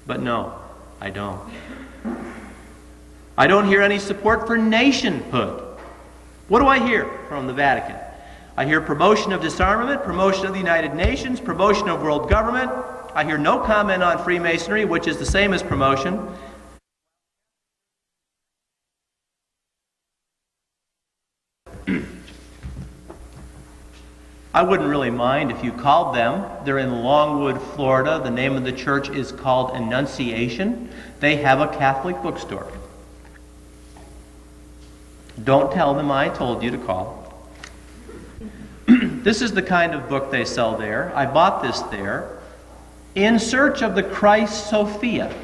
But no, I don't. I don't hear any support for nationhood. What do I hear from the Vatican? I hear promotion of disarmament, promotion of the United Nations, promotion of world government. I hear no comment on Freemasonry, which is the same as promotion. I wouldn't really mind if you called them. They're in Longwood, Florida. The name of the church is called Annunciation. They have a Catholic bookstore. Don't tell them I told you to call. This is the kind of book they sell there. I bought this there. In Search of the Christ Sophia.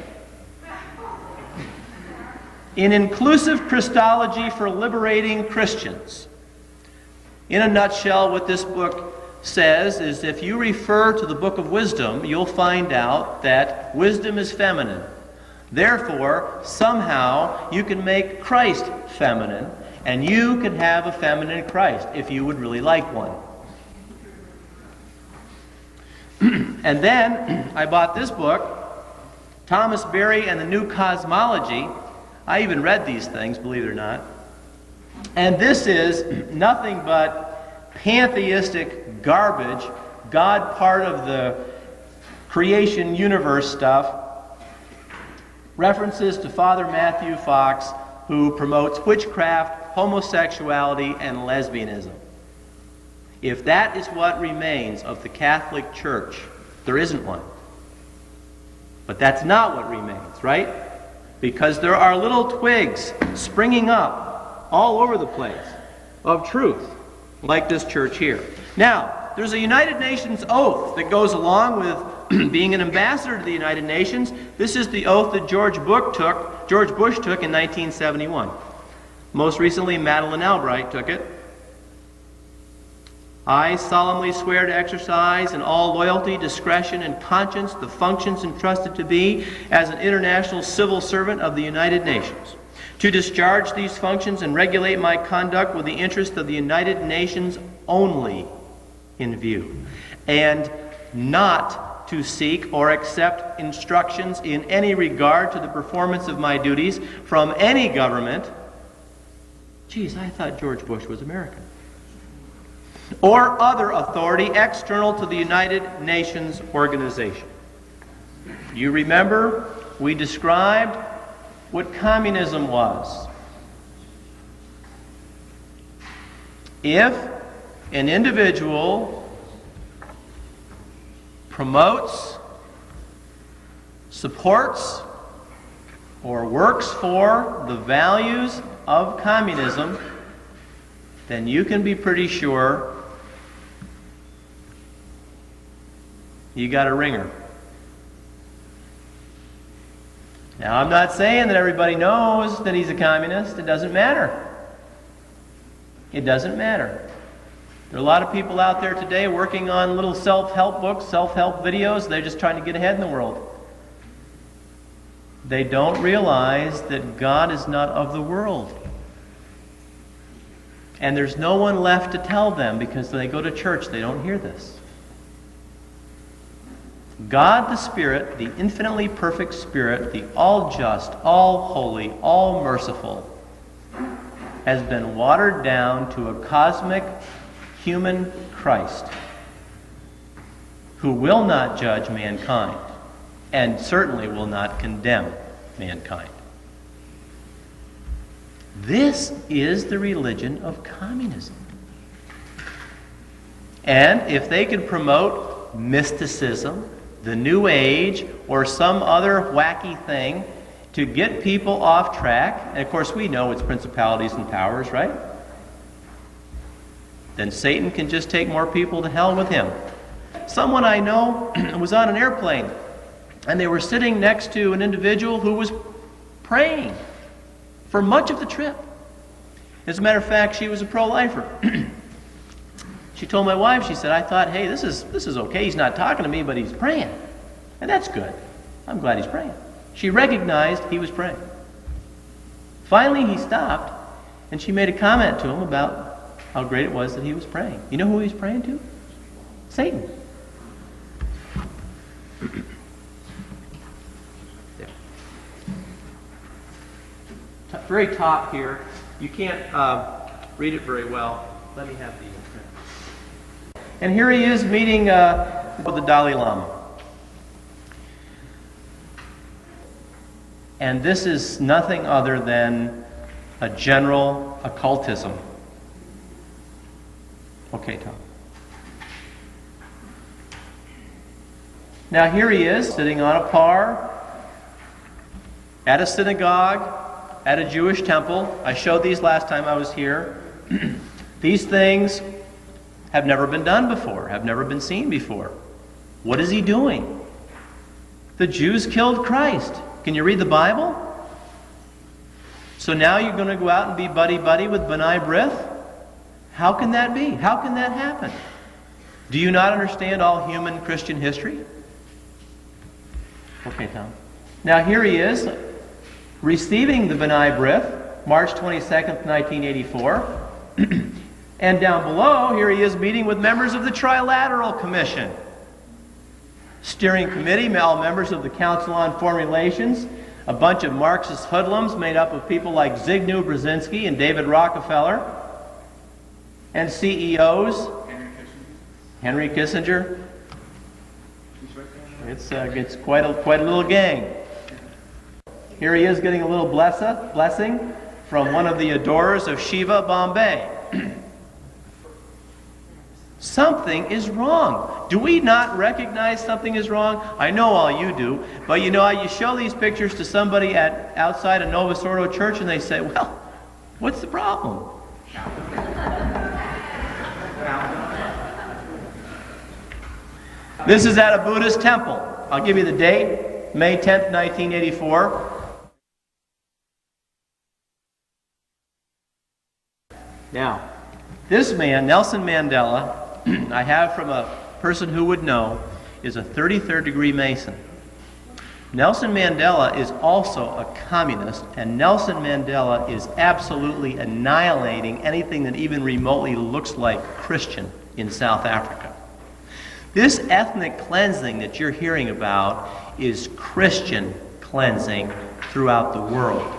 In Inclusive Christology for Liberating Christians. In a nutshell, what this book says is if you refer to the Book of Wisdom, you'll find out that wisdom is feminine. Therefore, somehow you can make Christ feminine, and you can have a feminine Christ if you would really like one. And then I bought this book, Thomas Berry and the New Cosmology. I even read these things, believe it or not. And this is nothing but pantheistic garbage, God part of the creation universe stuff. References to Father Matthew Fox, who promotes witchcraft, homosexuality, and lesbianism. If that is what remains of the Catholic Church, there isn't one. But that's not what remains, right? Because there are little twigs springing up all over the place of truth, like this church here. Now, there's a United Nations oath that goes along with being an ambassador to the United Nations. This is the oath that George Bush took in 1971. Most recently, Madeleine Albright took it. I solemnly swear to exercise in all loyalty, discretion, and conscience the functions entrusted to me as an international civil servant of the United Nations, to discharge these functions and regulate my conduct with the interest of the United Nations only in view, and not to seek or accept instructions in any regard to the performance of my duties from any government. Geez, I thought George Bush was American. Or other authority external to the United Nations organization. You remember we described what communism was. If an individual promotes, supports, or works for the values of communism, then you can be pretty sure you got a ringer. Now, I'm not saying that everybody knows that he's a communist. It doesn't matter. It doesn't matter. There are a lot of people out there today working on little self-help books, self-help videos. They're just trying to get ahead in the world. They don't realize that God is not of the world. And there's no one left to tell them, because when they go to church, they don't hear this. God the Spirit, the infinitely perfect Spirit, the all-just, all-holy, all-merciful, has been watered down to a cosmic human Christ who will not judge mankind and certainly will not condemn mankind. This is the religion of communism. And if they can promote mysticism, the New Age, or some other wacky thing to get people off track, and of course we know it's principalities and powers, right? Then Satan can just take more people to hell with him. Someone I know was on an airplane, and they were sitting next to an individual who was praying for much of the trip. As a matter of fact, she was a pro-lifer. She told my wife, she said, I thought, hey, this is okay. He's not talking to me, but he's praying. And that's good. I'm glad he's praying. She recognized he was praying. Finally, he stopped, and she made a comment to him about how great it was that he was praying. You know who he was praying to? Satan. very top here. You can't read it very well. Let me have the print. And here he is meeting with the Dalai Lama. And this is nothing other than a general occultism. Okay, Tom. Now here he is, sitting on a par, at a synagogue, at a Jewish temple. I showed these last time I was here. These things have never been done before, have never been seen before. What is he doing? The Jews killed Christ. Can you read the Bible? So now you're going to go out and be buddy-buddy with B'nai B'rith? How can that be? How can that happen? Do you not understand all human Christian history? Okay, Tom. Now here he is, receiving the B'nai B'rith, March 22nd, 1984. And down below, here he is meeting with members of the Trilateral Commission. Steering Committee, all members of the Council on Foreign Relations, a bunch of Marxist hoodlums made up of people like Zbigniew Brzezinski and David Rockefeller, and CEOs. Henry Kissinger. It's quite a little gang. Here he is getting a little blessing from one of the adorers of Shiva, Bombay. Something is wrong. Do we not recognize something is wrong? I know all you do, but you know, you show these pictures to somebody outside a Novus Ordo church and they say, well, what's the problem? This is at a Buddhist temple. I'll give you the date, May 10th, 1984. Now, this man, Nelson Mandela, I have from a person who would know, is a 33rd degree Mason. Nelson Mandela is also a communist, and Nelson Mandela is absolutely annihilating anything that even remotely looks like Christian in South Africa. This ethnic cleansing that you're hearing about is Christian cleansing throughout the world.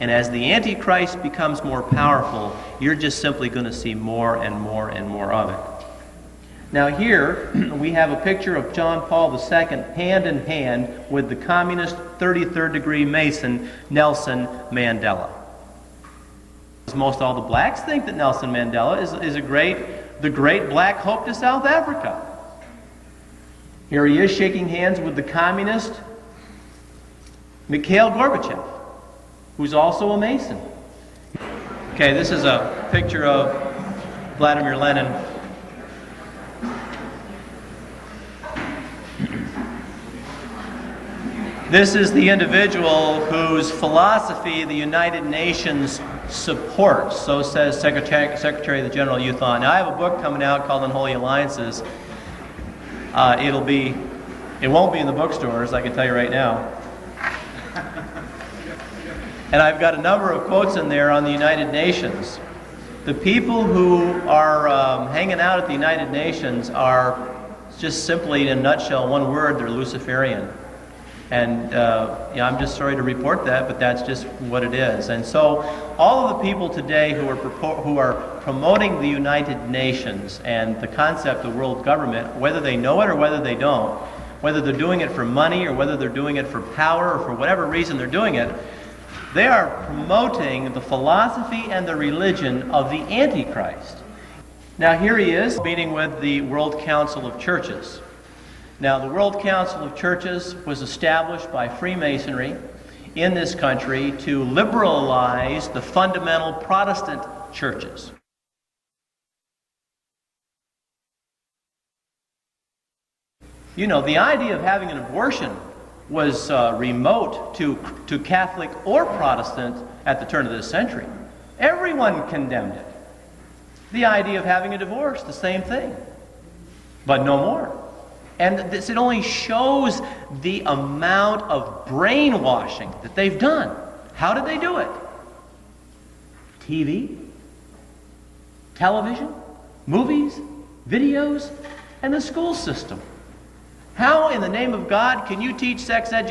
And as the Antichrist becomes more powerful, you're just simply going to see more and more and more of it. Now here, we have a picture of John Paul II hand in hand with the communist 33rd degree Mason, Nelson Mandela. Most all the blacks think that Nelson Mandela is the great black hope to South Africa. Here he is shaking hands with the communist Mikhail Gorbachev, who's also a Mason. Okay, this is a picture of Vladimir Lenin. This is the individual whose philosophy the United Nations supports. So says Secretary of the General U Thant. Now I have a book coming out called Unholy Alliances. It won't be in the bookstores, I can tell you right now. And I've got a number of quotes in there on the United Nations. The people who are hanging out at the United Nations are just simply, in a nutshell, one word, they're Luciferian. And I'm just sorry to report that, but that's just what it is. And so all of the people today who are promoting the United Nations and the concept of world government, whether they know it or whether they don't, whether they're doing it for money or whether they're doing it for power or for whatever reason they're doing it, they are promoting the philosophy and the religion of the Antichrist. Now here he is meeting with the World Council of Churches. Now the World Council of Churches was established by Freemasonry in this country to liberalize the fundamental Protestant churches. You know, the idea of having an abortion was remote to Catholic or Protestant at the turn of this century. Everyone condemned it. The idea of having a divorce, the same thing, but no more. And this, it only shows the amount of brainwashing that they've done. How did they do it? TV, television, movies, videos, and the school system. How in the name of God can you teach sex education